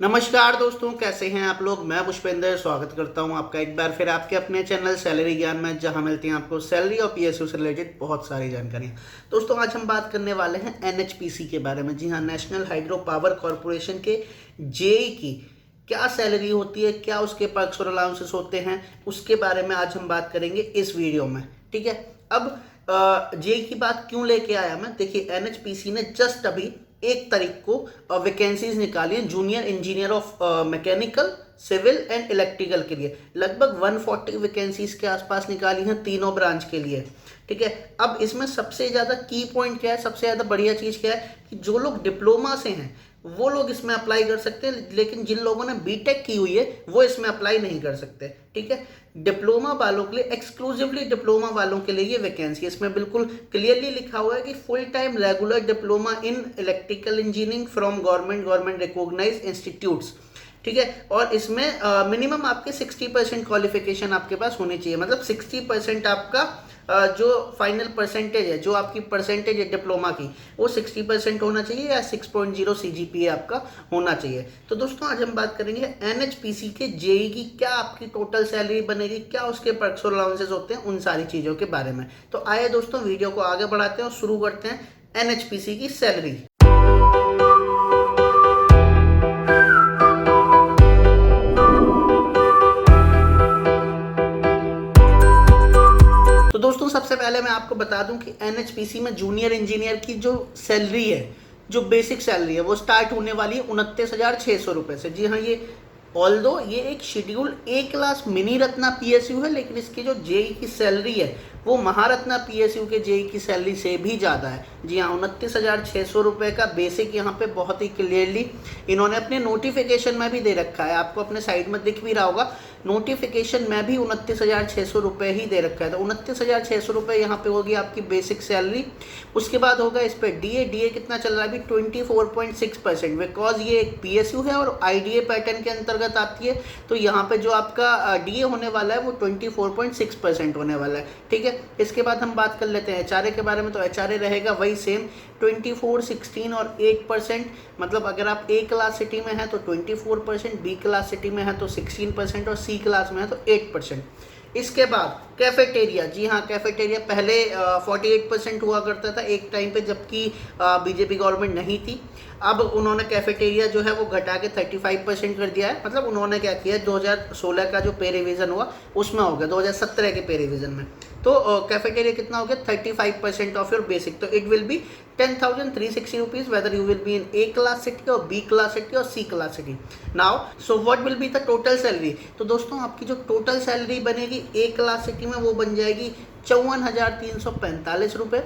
नमस्कार दोस्तों, कैसे हैं आप लोग। मैं पुष्पेंद्र स्वागत करता हूं आपका एक बार फिर आपके अपने चैनल सैलरी ज्ञान में, जहां मिलती हैं आपको सैलरी और पीएसयू से रिलेटेड बहुत सारी जानकारियां। दोस्तों, आज हम बात करने वाले हैं एनएचपीसी के बारे में। जी हां, नेशनल हाइड्रो पावर कॉरपोरेशन के जेई की क्या सैलरी होती है, क्या उसके पर्क्स और अलाउंसेस होते हैं, उसके बारे में आज हम बात करेंगे इस वीडियो में। ठीक है। अब जेई की बात क्यों लेके आया मैं, देखिए एनएचपीसी ने जस्ट अभी 1 तारीख को वैकेंसीज निकाली हैं junior engineer of mechanical, civil and electrical के लिए। लगभग 140 वैकेंसीज के आसपास निकाली हैं तीनों ब्रांच के लिए। ठीक है। अब इसमें सबसे ज़्यादा की पॉइंट क्या है, सबसे ज़्यादा बढ़िया चीज़ क्या है कि जो लोग डिप्लोमा से हैं वो लोग इसमें अप्लाई कर सकते हैं, लेकिन जिन लोगों ने बीटेक की हुई है वो इसमें अप्लाई नहीं कर सकते। ठीक है। डिप्लोमा वालों के लिए, एक्सक्लूसिवली डिप्लोमा वालों के लिए ये वैकेंसी, इसमें बिल्कुल क्लियरली लिखा हुआ है कि full time regular diploma in electrical engineering from government recognised institutes. ठीक है। और इसमें मिनिमम आपके 60% क्वालिफिकेशन आपके पास होनी चाहिए, मतलब 60% आपका जो फाइनल परसेंटेज है, जो आपकी परसेंटेज है डिप्लोमा की, वो 60% होना चाहिए या 6.0 CGPA आपका होना चाहिए। तो दोस्तों, आज हम बात करेंगे एनएचपीसी के जेई की क्या आपकी टोटल सैलरी बनेगी, क्या उसके पर्क्स और अलाउंसेस होते हैं, उन सारी चीज़ों के बारे में। तो आइए दोस्तों, वीडियो को आगे बढ़ाते हैं और शुरू करते हैं एनएचपीसी की सैलरी। तो दोस्तों, सबसे पहले मैं आपको बता दूं कि एनएचपीसी में जूनियर इंजीनियर की जो सैलरी है, जो बेसिक सैलरी है, वो स्टार्ट होने वाली है 29,600 रुपये से। जी हाँ, ये ऑल्दो ये एक शेड्यूल ए क्लास मिनी रत्ना पीएसयू है, लेकिन इसकी जो जेई की सैलरी है वो महारत्ना पीएसयू के जेई की सैलरी से भी ज़्यादा है। जी हाँ, 29,600 रुपये का बेसिक यहाँ पे बहुत ही क्लियरली इन्होंने अपने नोटिफिकेशन में भी दे रखा है। आपको अपने साइड में दिख भी रहा होगा, नोटिफिकेशन में भी 29,600 रुपये ही दे रखा है। तो 29,600 रुपये यहाँ पे होगी आपकी बेसिक सैलरी। उसके बाद होगा इस पर डीए कितना चल रहा है अभी, 24.6%, बिकॉज ये एक पीएसयू है और आईडीए पैटर्न के अंतर्गत आती है। तो यहाँ पे जो आपका डीए होने वाला है वो 24.6% होने वाला है। ठीक है। इसके बाद हम बात कर लेते हैं एचआरए के बारे में। तो एचआरए रहेगा वही सेम 24, 16 और 8%। मतलब अगर आप ए क्लास सिटी में हैं तो 24%, बी क्लास सिटी में है तो 16% और सी क्लास में है तो 8%। इसके बाद कैफेटेरिया, जी हाँ, कैफेटेरिया पहले 48% हुआ करता था एक टाइम पे, जबकि बीजेपी गवर्नमेंट नहीं थी। अब उन्होंने कैफेटेरिया जो है वो घटा के 35% कर दिया है। मतलब उन्होंने क्या किया, 2016 का जो पे रिवीजन हुआ उसमें हो गया, 2017 के पे रिवीजन में। तो कैफेटेरिया कितना हो गया, 35% ऑफ योर बेसिक। तो it will be 10,360 rupees whether you will be in A class city और बी क्लास सिटी और C class city. Now so what will be the total salary. तो दोस्तों, आपकी जो टोटल सैलरी बनेगी ए class city में वो बन जाएगी 54,345 रुपये,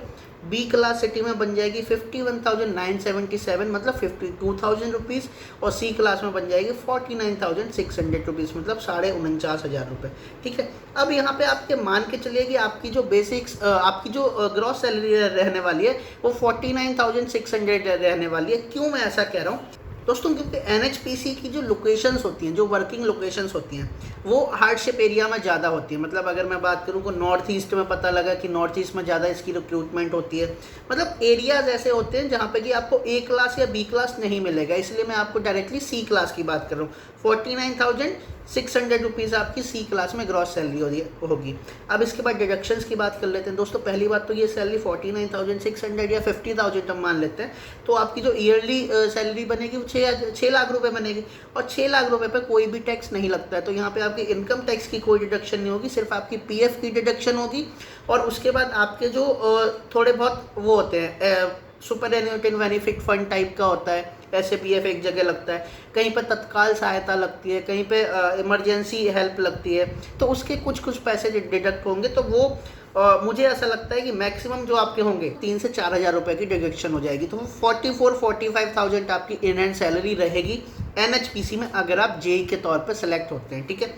बी क्लास सिटी में बन जाएगी 51,977 मतलब 52,000 रुपीज़, और सी क्लास में बन जाएगी 49,600 रुपीज़ मतलब 49,500 रुपये। ठीक है। अब यहाँ पे आपके मान के चलिए कि आपकी जो बेसिक्स आपकी जो ग्रॉस सैलरी रहने वाली है वो 49,600 रहने वाली है। क्यों मैं ऐसा कह रहा हूँ दोस्तों, क्योंकि एनएचपीसी की जो लोकेशंस होती हैं, जो वर्किंग लोकेशंस होती हैं, वो हार्डशिप एरिया में ज़्यादा होती है। मतलब अगर मैं बात करूँ तो नॉर्थ ईस्ट में पता लगा कि नॉर्थ ईस्ट में ज़्यादा इसकी रिक्रूटमेंट होती है। मतलब एरियाज ऐसे होते हैं जहाँ पे कि आपको ए क्लास या बी क्लास नहीं मिलेगा, इसलिए मैं आपको डायरेक्टली सी क्लास की बात कर रहा हूँ। 49,600 रुपीज़ आपकी सी क्लास में ग्रॉस सैलरी होगी। अब इसके बाद डिडक्शंस की बात कर लेते हैं दोस्तों। पहली बात तो ये सैलरी 49,600 या 50,000 हम मान लेते हैं, तो आपकी जो ईयरली सैलरी बनेगी वो 6 लाख रुपए बनेगी, और 6 लाख रुपए पे कोई भी टैक्स नहीं लगता है। तो यहाँ पे आपकी इनकम टैक्स की कोई डिडक्शन नहीं होगी, सिर्फ आपकी पीएफ की डिडक्शन होगी। और उसके बाद आपके जो थोड़े बहुत वो होते हैं, super annuity benefit fund type का होता है, ऐसे पीएफ एक जगह लगता है, कहीं पे तत्काल सहायता लगती है, कहीं पे इमरजेंसी हेल्प लगती है, तो उसके कुछ पैसे डिडक्ट होंगे। तो वो मुझे ऐसा लगता है कि मैक्सिमम जो आपके होंगे 3 से 4,000 रुपये की डिडक्शन हो जाएगी। तो 44-45,000 आपकी इन हैंड सैलरी रहेगी एनएचपीसी में, अगर आप जेई के तौर पर सेलेक्ट होते हैं। ठीक है।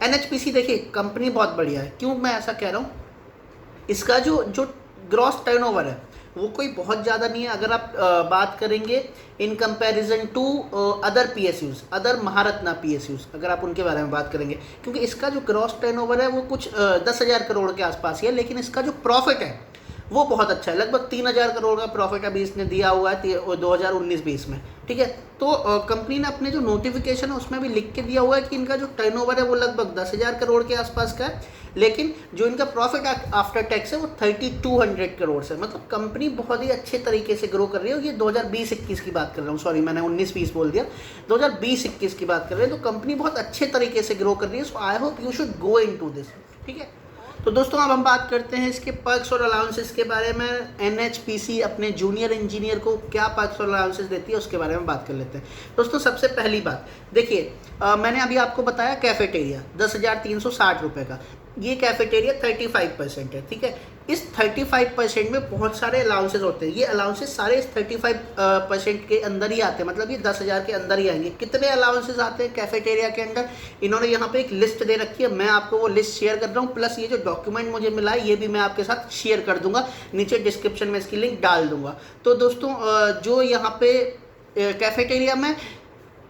एनएचपीसी देखिए कंपनी बहुत बढ़िया है। क्यों मैं ऐसा कह रहा हूँ, इसका जो जो ग्रॉस टर्नओवर है वो कोई बहुत ज़्यादा नहीं है। अगर आप बात करेंगे in comparison to other PSUs, other Maharatna PSUs, अगर आप उनके बारे में बात करेंगे, क्योंकि इसका जो ग्रॉस टर्नओवर है वो कुछ 10,000 करोड़ के आसपास ही है, लेकिन इसका जो प्रॉफिट है वो बहुत अच्छा है। लगभग 3000 करोड़ का प्रॉफिट अभी इसने दिया हुआ है 2019-20 में, ठीक है। तो कंपनी ने अपने जो नोटिफिकेशन है उसमें भी लिख के दिया हुआ है कि इनका जो टर्नओवर है वो लगभग 10,000 करोड़ के आसपास का है, लेकिन जो इनका प्रॉफिट आफ्टर टैक्स है वो 3200 करोड़ से, मतलब कंपनी बहुत ही अच्छे तरीके से ग्रो कर रही है। और ये 2020-21 की बात कर रहा हूँ, सॉरी मैंने 19-20 बोल दिया, 2020-21 की बात कर रहे हैं। तो कंपनी बहुत अच्छे तरीके से ग्रो कर रही है। So I hope you should go into this, ठीक है। तो दोस्तों अब हम बात करते हैं इसके पर्क्स और अलाउंसेस के बारे में। एनएचपीसी अपने जूनियर इंजीनियर को क्या पर्क्स और अलाउंसेस देती है उसके बारे में बात कर लेते हैं। दोस्तों सबसे पहली बात देखिए, मैंने अभी आपको बताया कैफेटेरिया 10,360 रुपये का, ये कैफेटेरिया 35% है, ठीक है। इस 35% में बहुत सारे अलाउंसेस होते हैं। ये अलाउंसेस सारे इस 35% के अंदर ही आते हैं, मतलब ये 10,000 के अंदर ही आएंगे। कितने अलाउंसेस आते हैं कैफेटेरिया के अंदर, इन्होंने यहाँ पे एक लिस्ट दे रखी है, मैं आपको वो लिस्ट शेयर कर रहा हूँ। प्लस ये जो डॉक्यूमेंट मुझे मिला है ये भी मैं आपके साथ शेयर कर दूंगा, नीचे डिस्क्रिप्शन में इसकी लिंक डाल दूंगा। तो दोस्तों जो यहाँ पे कैफेटेरिया में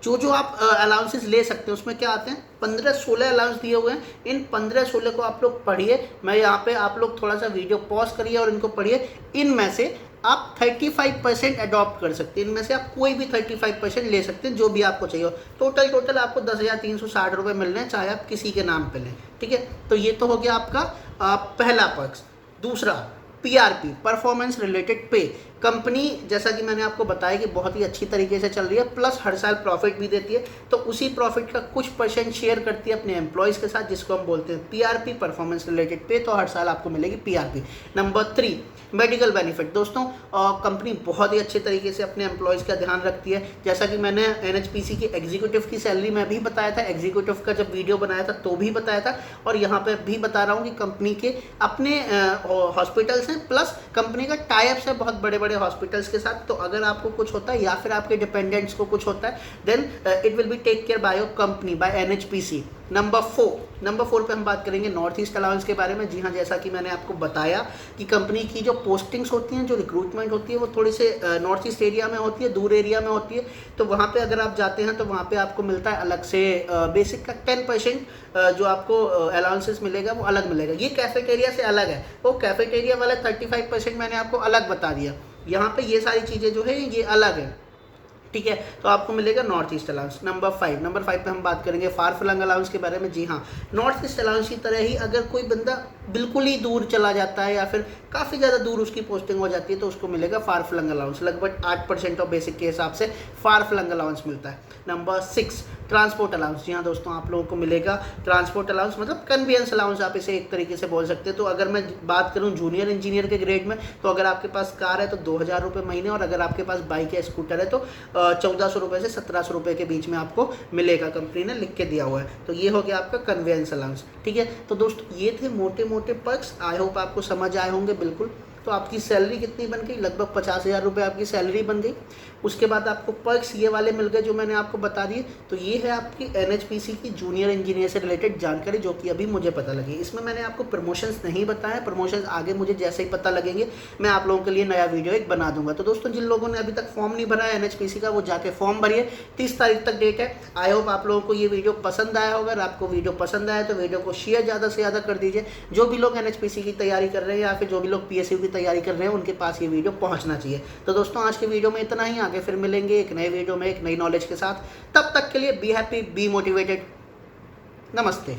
जो आप अलाउंसेस ले सकते हैं उसमें क्या आते हैं, 15-16 अलाउंस दिए हुए हैं। इन 15-16 को आप लोग पढ़िए। मैं यहाँ पे आप लोग थोड़ा सा वीडियो पॉज करिए और इनको पढ़िए। इनमें से आप 35% अडॉप्ट कर सकते हैं, इनमें से आप कोई भी 35% ले सकते हैं, जो भी आपको चाहिए। टोटल आपको 10,360 रुपये मिल रहे हैं, चाहे आप किसी के नाम पे लें, ठीक है। तो ये तो हो गया आपका पहला पर्क्स। दूसरा पीआरपी, परफॉर्मेंस रिलेटेड पे। कंपनी जैसा कि मैंने आपको बताया कि बहुत ही अच्छी तरीके से चल रही है, प्लस हर साल प्रॉफिट भी देती है। तो उसी प्रॉफिट का कुछ % शेयर करती है अपने एम्प्लॉयज़ के साथ, जिसको हम बोलते हैं पीआरपी, परफॉर्मेंस रिलेटेड पे। तो हर साल आपको मिलेगी पीआरपी। Number 3 medical benefit. दोस्तों कंपनी बहुत ही अच्छे तरीके से अपने एम्प्लॉयज़ का ध्यान रखती है। जैसा कि मैंने एनएचपीसी की एग्जीक्यूटिव की सैलरी में भी बताया था, एग्जीक्यूटिव का जब वीडियो बनाया था तो भी बताया था, और यहाँ पे भी बता रहा हूँ कि कंपनी के अपने हॉस्पिटल्स हैं, प्लस कंपनी का टाइप्स है बहुत बड़े बड़े हॉस्पिटल्स के साथ। तो अगर आपको कुछ होता है या फिर आपके डिपेंडेंट्स को कुछ होता है, then it will be take care by your company, by NHPC. Number 4 पे हम बात करेंगे नॉर्थ ईस्ट अलाउंस के बारे में। जी हाँ, जैसा कि मैंने आपको बताया कि कंपनी की जो पोस्टिंग्स होती हैं, जो रिक्रूटमेंट होती है, वो थोड़ी से नॉर्थ ईस्ट एरिया में होती है, दूर एरिया में होती है। तो वहाँ पे अगर आप जाते हैं तो वहाँ पे आपको मिलता है अलग से बेसिक का 10% जो आपको अलाउंसेस मिलेगा वो अलग मिलेगा। ये कैफेटेरिया से अलग है, वो कैफेटेरिया वाला 35% मैंने आपको अलग बता दिया। यहाँ पे ये सारी चीज़ें जो है ये अलग है, ठीक है। तो आपको मिलेगा नॉर्थ ईस्ट अलाउंस। नंबर 5 पे हम बात करेंगे फार फ्लंग अलाउंस के बारे में। जी हाँ, नॉर्थ ईस्ट अलाउंस की तरह ही अगर कोई बंदा बिल्कुल ही दूर चला जाता है या फिर काफ़ी ज़्यादा दूर उसकी पोस्टिंग हो जाती है तो उसको मिलेगा फार फ्लंग अलाउंस। लगभग 8% ऑफ बेसिक के हिसाब से फार फ्लंग अलाउंस मिलता है। Number 6 transport allowance. जी हाँ दोस्तों, आप लोगों को मिलेगा ट्रांसपोर्ट अलाउंस, मतलब कन्वीनियंस अलाउंस आप इसे एक तरीके से बोल सकते हैं। तो अगर मैं बात करूँ जूनियर इंजीनियर के ग्रेड में, तो अगर आपके पास कार है तो 2,000 रुपये महीने, और अगर आपके पास बाइक या स्कूटर है तो 1,400 रुपये से 1,700 रुपये के बीच में आपको मिलेगा। कंपनी ने लिख के दिया हुआ है। तो ये हो गया आपका कन्वीनियंस अलाउंस, ठीक है। तो दोस्तों ये थे मोटे मोटे पर्क्स। आई होप आपको समझ आए होंगे बिल्कुल। तो आपकी सैलरी कितनी बन गई, लगभग 50,000 रुपये आपकी सैलरी बन गई। उसके बाद आपको पर्क्स ये वाले मिल गए जो मैंने आपको बता दिए। तो ये है आपकी एनएचपीसी की जूनियर इंजीनियर से रिलेटेड जानकारी जो कि अभी मुझे पता लगी। इसमें मैंने आपको प्रमोशंस नहीं बताया, प्रमोशंस आगे मुझे जैसे ही पता लगेंगे मैं आप लोगों के लिए नया वीडियो एक बना दूंगा। तो दोस्तों जिन लोगों ने अभी तक फॉर्म नहीं भरा है एनएचपीसी का, वो जाके फॉर्म भरिए। 30 तारीख तक डेट है। आई होप आप लोगों को ये वीडियो पसंद आया होगा। अगर आपको वीडियो पसंद आया तो वीडियो को शेयर ज़्यादा से ज़्यादा कर दीजिए। जो भी लोग एनएचपीसी की तैयारी कर रहे हैं या फिर जो भी लोग पीएसयू की तैयारी कर रहे हैं उनके पास ये वीडियो पहुंचना चाहिए। तो दोस्तों आज के वीडियो में इतना ही। आगे फिर मिलेंगे एक नए वीडियो में एक नई नॉलेज के साथ। तब तक के लिए बी हैप्पी, बी मोटिवेटेड। नमस्ते।